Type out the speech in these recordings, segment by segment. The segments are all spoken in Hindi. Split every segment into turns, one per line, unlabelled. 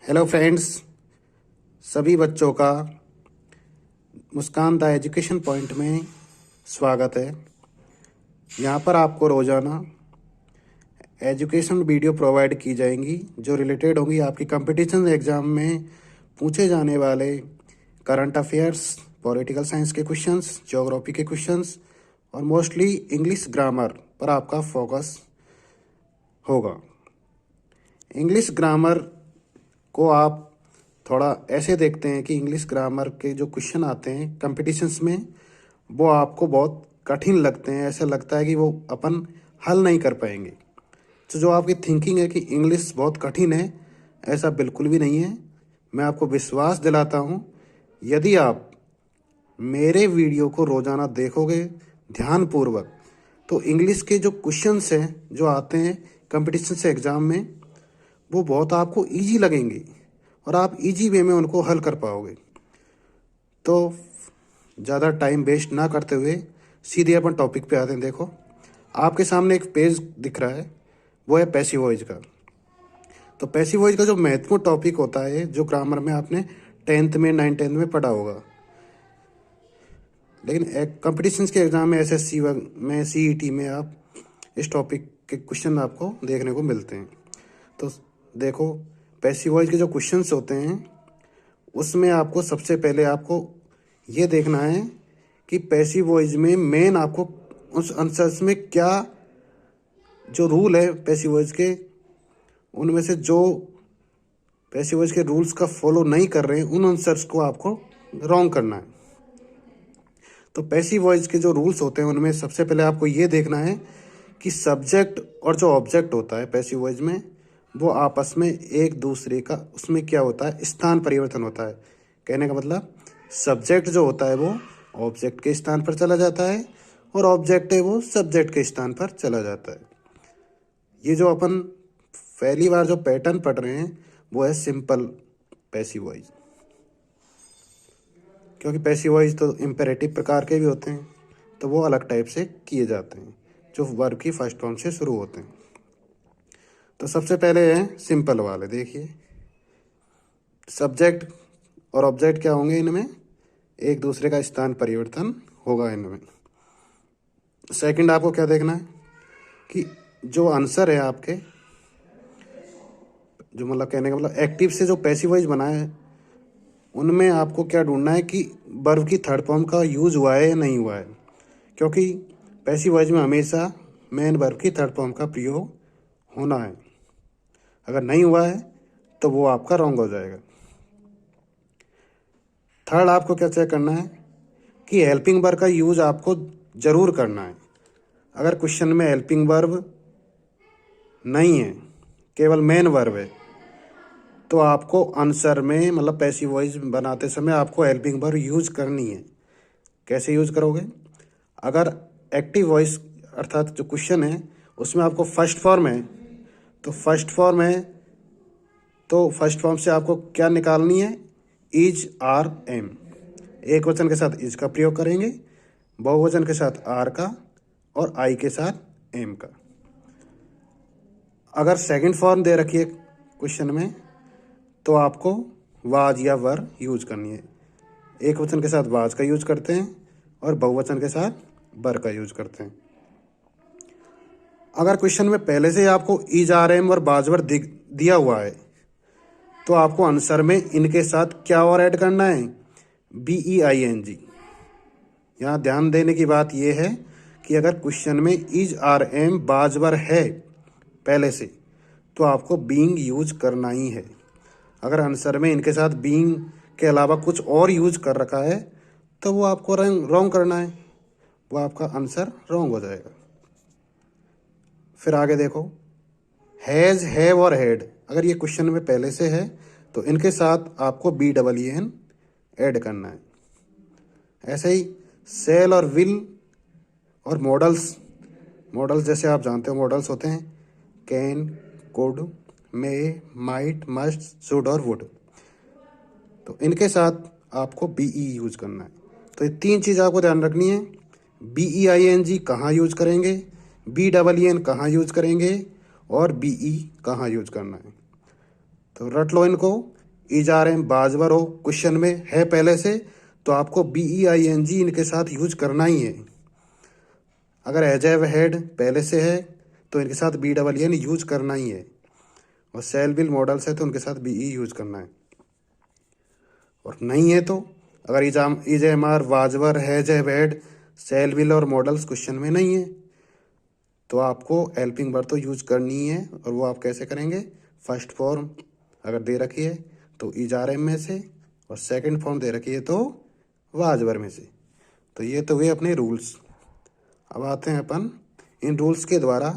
हेलो फ्रेंड्स, सभी बच्चों का मुस्कान द एजुकेशन पॉइंट में स्वागत है। यहाँ पर आपको रोज़ाना एजुकेशन वीडियो प्रोवाइड की जाएंगी जो रिलेटेड होंगी आपकी कंपटीशन एग्ज़ाम में पूछे जाने वाले करंट अफेयर्स, पॉलिटिकल साइंस के क्वेश्चंस, ज्योग्राफी के क्वेश्चंस और मोस्टली इंग्लिश ग्रामर पर आपका फोकस होगा। इंग्लिश ग्रामर को आप थोड़ा ऐसे देखते हैं कि इंग्लिश ग्रामर के जो क्वेश्चन आते हैं कंपटीशंस में वो आपको बहुत कठिन लगते हैं। ऐसा लगता है कि वो अपन हल नहीं कर पाएंगे। तो जो आपकी थिंकिंग है कि इंग्लिश बहुत कठिन है, ऐसा बिल्कुल भी नहीं है। मैं आपको विश्वास दिलाता हूँ, यदि आप मेरे वीडियो को रोज़ाना देखोगे ध्यानपूर्वक तो इंग्लिश के जो क्वेश्चंस हैं जो आते हैं कंपटीशन से एग्ज़ाम में वो बहुत आपको इजी लगेंगे और आप इजी वे में उनको हल कर पाओगे। तो ज़्यादा टाइम वेस्ट ना करते हुए सीधे अपन टॉपिक पे आते हैं। देखो, आपके सामने एक पेज दिख रहा है, वो है पैसिव वॉइस का। तो पैसिव वॉइस का जो महत्वपूर्ण टॉपिक होता है, जो ग्रामर में आपने 10th में 9th में पढ़ा होगा, लेकिन कंपटीशन के एग्ज़ाम में एसएससी में सीईटी में आप इस टॉपिक के क्वेश्चन आपको देखने को मिलते हैं। तो देखो, पैसिव वॉइस के जो क्वेश्चंस होते हैं उसमें आपको सबसे पहले आपको ये देखना है कि पैसिव वॉइस में मेन आपको उस आंसर्स में क्या जो रूल है पैसिव वॉइस के, उनमें से जो पैसिव वॉइस के रूल्स का फॉलो नहीं कर रहे हैं उन आंसर्स को आपको रॉन्ग करना है। तो पैसिव वॉइस के जो रूल्स होते हैं उनमें सबसे पहले आपको ये देखना है कि सब्जेक्ट और जो ऑब्जेक्ट होता है पैसिव वॉइस में वो आपस में एक दूसरे का उसमें क्या होता है, स्थान परिवर्तन होता है। कहने का मतलब सब्जेक्ट जो होता है वो ऑब्जेक्ट के स्थान पर चला जाता है और ऑब्जेक्ट है वो सब्जेक्ट के स्थान पर चला जाता है। ये जो अपन पहली बार जो पैटर्न पढ़ रहे हैं वो है सिंपल पैसिव वॉइस, क्योंकि पैसिव वॉइस तो इम्पेरेटिव प्रकार के भी होते हैं, तो वो अलग टाइप से किए जाते हैं जो वर्ब की फर्स्ट फॉर्म से शुरू होते हैं। तो सबसे पहले है सिंपल वाले। देखिए, सब्जेक्ट और ऑब्जेक्ट क्या होंगे, इनमें एक दूसरे का स्थान परिवर्तन होगा इनमें। सेकंड आपको क्या देखना है कि जो आंसर है आपके, जो मतलब कहने का मतलब एक्टिव से जो पैसिव वॉइस बना है उनमें आपको क्या ढूंढना है कि वर्ब की थर्ड फॉर्म का यूज हुआ है या नहीं हुआ है, क्योंकि पैसिव वॉइस में हमेशा मेन वर्ब की थर्ड फॉर्म का प्रयोग होना है। अगर नहीं हुआ है तो वो आपका रॉन्ग हो जाएगा। थर्ड आपको क्या चेक करना है कि हेल्पिंग वर्ब का यूज आपको जरूर करना है। अगर क्वेश्चन में हेल्पिंग वर्ब नहीं है, केवल मेन वर्ब है, तो आपको आंसर में मतलब पैसिव वॉइस बनाते समय आपको हेल्पिंग वर्ब यूज करनी है। कैसे यूज करोगे? अगर एक्टिव वॉइस अर्थात जो क्वेश्चन है उसमें आपको फर्स्ट फॉर्म है, तो फर्स्ट फॉर्म है तो फर्स्ट फॉर्म से आपको क्या निकालनी है, इज आर एम। एक वचन के साथ इज का प्रयोग करेंगे, बहुवचन के साथ आर का और आई के साथ एम का। अगर सेकंड फॉर्म दे रखी है क्वेश्चन में तो आपको वाज या वर यूज करनी है। एक वचन के साथ वाज का यूज करते हैं और बहुवचन के साथ वर का यूज करते हैं। अगर क्वेश्चन में पहले से आपको इज आर एम और वाज वर दिया हुआ है तो आपको आंसर में इनके साथ क्या और ऐड करना है, BEING। यहाँ ध्यान देने की बात यह है कि अगर क्वेश्चन में is are am was were है पहले से तो आपको बीइंग यूज करना ही है। अगर आंसर में इनके साथ बीइंग के अलावा कुछ और यूज कर रखा है तो वो आपको रॉन्ग करना है, वो आपका आंसर रॉन्ग हो जाएगा। फिर आगे देखो, हैज़, हैव और हैड, अगर ये क्वेश्चन में पहले से है तो इनके साथ आपको BEEN ऐड करना है। ऐसे ही सेल और विल और मॉडल्स जैसे आप जानते हो मॉडल्स होते हैं can, could, may, might, must, should और वुड, तो इनके साथ आपको BE यूज करना है। तो ये तीन चीज़ आपको ध्यान रखनी है, BEING कहाँ यूज करेंगे, BEEN कहाँ यूज करेंगे और BE कहाँ यूज करना है। तो रट लो इनको। इज आर एम बाजवर हो क्वेश्चन में है पहले से, तो आपको BEING इनके साथ यूज करना ही है। अगर एज हैव हेड पहले से है तो इनके साथ BEEN यूज करना ही है, और सेल विल मॉडल्स है तो उनके साथ BE यूज करना है। और नहीं है तो अगर is am are was were has have had shall will और मॉडल्स क्वेश्चन में नहीं है तो आपको हेल्पिंग वर्ब तो यूज करनी है। और वो आप कैसे करेंगे? फर्स्ट फॉर्म अगर दे रखी है तो इज आर एम में से, और सेकंड फॉर्म दे रखी है तो वाजवर में से। तो ये तो हुए अपने रूल्स। अब आते हैं अपन इन रूल्स के द्वारा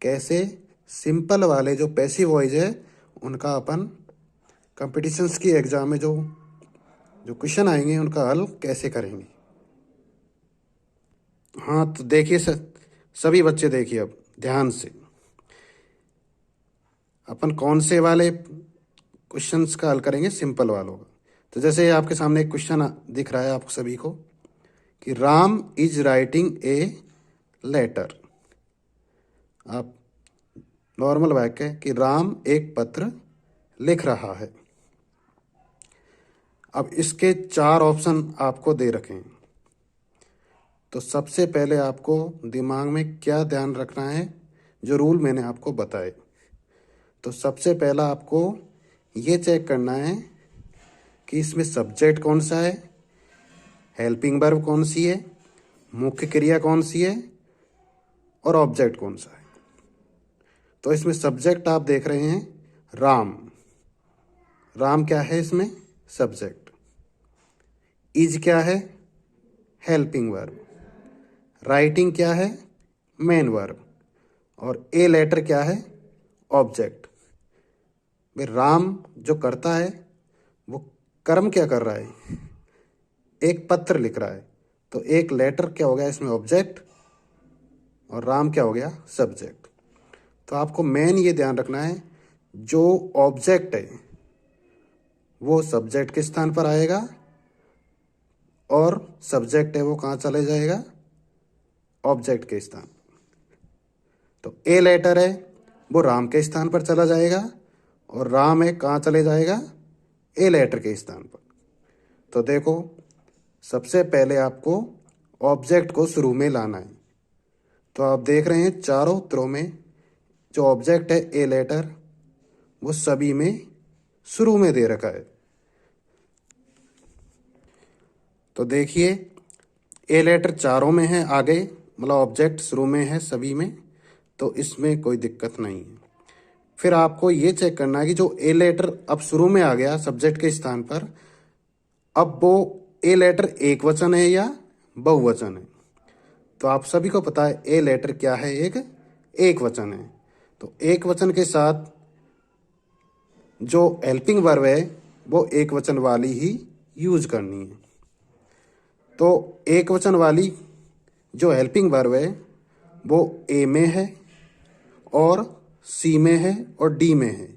कैसे सिंपल वाले जो पैसिव वॉइस है उनका अपन कंपटीशंस की एग्जाम में जो क्वेश्चन आएंगे उनका हल कैसे करेंगे। हाँ तो देखिए सभी बच्चे देखिए अब ध्यान से अपन कौन से वाले क्वेश्चंस का हल करेंगे, सिंपल वालों का। तो जैसे आपके सामने एक क्वेश्चन दिख रहा है आपको सभी को कि Ram is writing a letter. आप नॉर्मल वाक्य है कि राम एक पत्र लिख रहा है। अब इसके 4 ऑप्शन आपको दे रखे हैं। तो सबसे पहले आपको दिमाग में क्या ध्यान रखना है, जो रूल मैंने आपको बताए। तो सबसे पहला आपको ये चेक करना है कि इसमें सब्जेक्ट कौन सा है, हेल्पिंग वर्ब कौन सी है, मुख्य क्रिया कौन सी है, और ऑब्जेक्ट कौन सा है। तो इसमें सब्जेक्ट आप देख रहे हैं राम। राम क्या है इसमें? सब्जेक्ट। इज क्या है? Helping verb. राइटिंग क्या है? Main verb. और ए लेटर क्या है? ऑब्जेक्ट। भाई राम जो करता है वो कर्म क्या कर रहा है? एक पत्र लिख रहा है। तो एक लेटर क्या हो गया इसमें? ऑब्जेक्ट। और राम क्या हो गया? सब्जेक्ट। तो आपको मेन ये ध्यान रखना है जो ऑब्जेक्ट है वो सब्जेक्ट के स्थान पर आएगा, और सब्जेक्ट है वो कहाँ चले जाएगा? ऑब्जेक्ट के स्थान। तो ए लेटर है वो राम के स्थान पर चला जाएगा, और राम है कहाँ चले जाएगा? ए लेटर के स्थान पर। तो देखो सबसे पहले आपको ऑब्जेक्ट को शुरू में लाना है। तो आप देख रहे हैं चारों उत्तरों में जो ऑब्जेक्ट है ए लेटर वो सभी में शुरू में दे रखा है। तो देखिए ए लेटर चारों में है आगे, मतलब ऑब्जेक्ट शुरू में है सभी में, तो इसमें कोई दिक्कत नहीं है। फिर आपको ये चेक करना है कि जो ए लेटर अब शुरू में आ गया सब्जेक्ट के स्थान पर, अब वो ए लेटर एक वचन है या बहुवचन है। तो आप सभी को पता है ए लेटर क्या है? एक वचन है। तो एक वचन के साथ जो हेल्पिंग वर्ब है वो एक वचन वाली ही यूज करनी है। तो एक वचन वाली जो हेल्पिंग वर्ब है वो ए में है, और सी में है, और डी में है।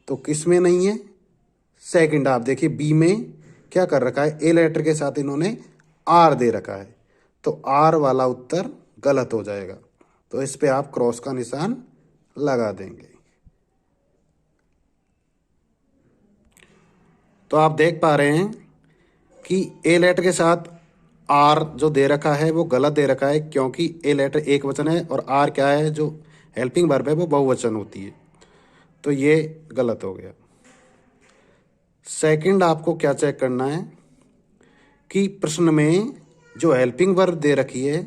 तो किस में नहीं है? सेकंड। आप देखिए बी में क्या कर रखा है? ए लेटर के साथ इन्होंने आर दे रखा है, तो आर वाला उत्तर गलत हो जाएगा। तो इस पे आप क्रॉस का निशान लगा देंगे। तो आप देख पा रहे हैं कि ए लेटर के साथ आर जो दे रखा है वो गलत दे रखा है, क्योंकि ए लेटर एक वचन है और आर क्या है? जो हेल्पिंग वर्ब है वो बहुवचन होती है। तो ये गलत हो गया। सेकंड आपको क्या चेक करना है कि प्रश्न में जो हेल्पिंग वर्ब दे रखी है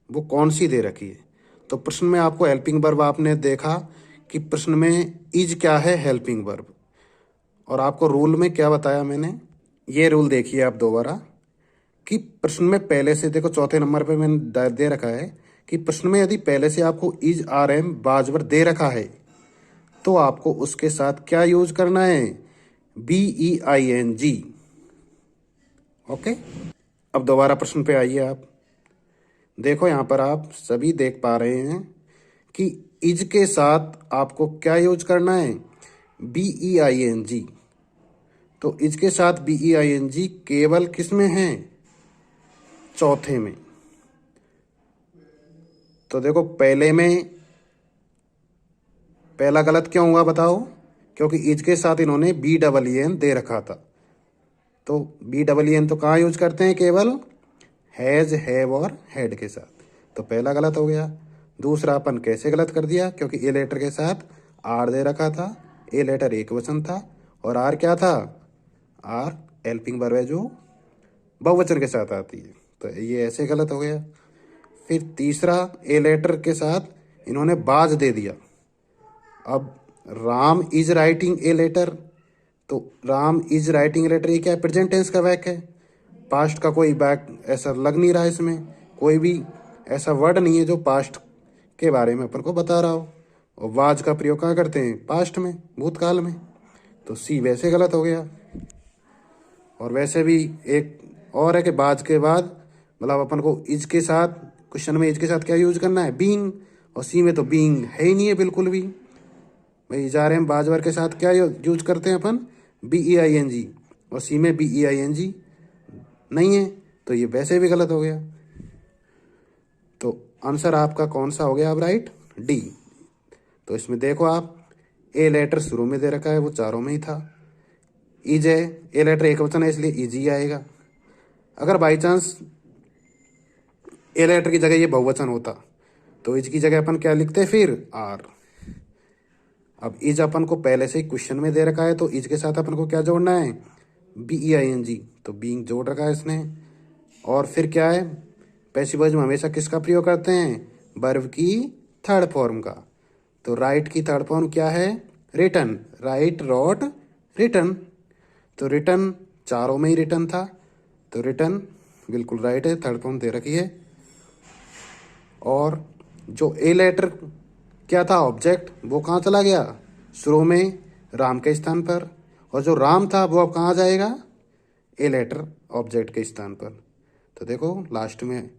वो कौन सी दे रखी है। तो प्रश्न में आपको हेल्पिंग वर्ब आपने देखा कि प्रश्न में इज क्या है? Helping verb. और आपको रूल में क्या बताया मैंने? ये रूल देखिए आप दोबारा कि प्रश्न में पहले से देखो चौथे नंबर पे मैंने दे रखा है कि प्रश्न में यदि पहले से आपको इज आर एम बाजवर दे रखा है तो आपको उसके साथ क्या यूज करना है? BEING। ओके। अब दोबारा प्रश्न पे आइए। आप देखो यहाँ पर आप सभी देख पा रहे हैं कि इज के साथ आपको क्या यूज करना है? BEING। तो इज के साथ BEING केवल किस में है? चौथे में। तो देखो पहले में पहला गलत क्यों हुआ बताओ? क्योंकि इज के साथ इन्होंने BEEN दे रखा था। तो BEEN तो कहाँ यूज करते हैं? केवल हैज, हैव और हैड के साथ। तो पहला गलत हो गया। दूसरा अपन कैसे गलत कर दिया? क्योंकि ए लेटर के साथ आर दे रखा था। ए लेटर एक वचन था और आर क्या था? आर हेल्पिंग वर्ब है जो बहुवचन के साथ आती है। तो ये ऐसे गलत हो गया। फिर तीसरा, ए लेटर के साथ इन्होंने बाज दे दिया। अब Ram is writing a letter, तो Ram is writing a letter ये क्या है? प्रेजेंट टेंस का वाक्य है। पास्ट का कोई बैक ऐसा लग नहीं रहा है, इसमें कोई भी ऐसा वर्ड नहीं है जो पास्ट के बारे में अपन को बता रहा हो। और वाज का प्रयोग कहाँ करते हैं? पास्ट में, भूतकाल में। तो सी वैसे गलत हो गया। और वैसे भी एक और है कि बाज के बाद मतलब अपन को इज के साथ, क्वेश्चन में इज के साथ क्या यूज करना है? बीइंग। और सी में तो बीइंग है ही नहीं है बिल्कुल भी। भाई जा रहे हैं बाज वर्ग के साथ क्या यूज करते हैं अपन? BEING। और सी में BEING नहीं है, तो ये वैसे भी गलत हो गया। तो आंसर आपका कौन सा हो गया अब? Right, D. तो इसमें देखो आप, ए लेटर शुरू में दे रखा है, वो चारों में ही था। इज है, ए लेटर एक वचन है इसलिए इज ही आएगा। अगर बाई चांस ए लेटर की जगह ये बहुवचन होता तो इज की जगह अपन क्या लिखते? फिर आर। अब इज अपन को पहले से ही क्वेश्चन में दे रखा है, तो इज के साथ अपन को क्या जोड़ना है? BEING। तो बीइंग जोड़ रखा है इसने। और फिर क्या है? पैसिव वॉइस में हमेशा किसका प्रयोग करते हैं? वर्ब की थर्ड फॉर्म का। तो राइट की थर्ड फॉर्म क्या है? रिटन। Right, wrote, written. तो रिटन चारों में ही रिटन था, तो रिटन बिल्कुल राइट है, थर्ड फॉर्म दे रखी है। और जो ए लेटर क्या था? ऑब्जेक्ट, वो कहाँ चला गया? शुरू में राम के स्थान पर। और जो राम था वो अब कहाँ जाएगा? ए लेटर ऑब्जेक्ट के स्थान पर। तो देखो लास्ट में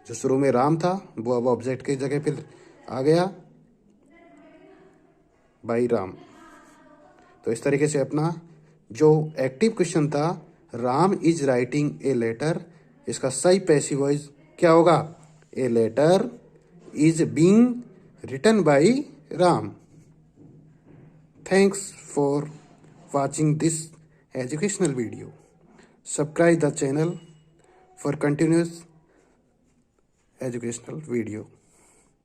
जो शुरू में राम था वो अब ऑब्जेक्ट की जगह पर आ गया, बाई राम। तो इस तरीके से अपना जो एक्टिव क्वेश्चन था, Ram is writing a letter, इसका सही पैसिव वॉइस क्या होगा? A letter is being written by Ram. Thanks for watching this educational video. Subscribe the channel for continuous educational video.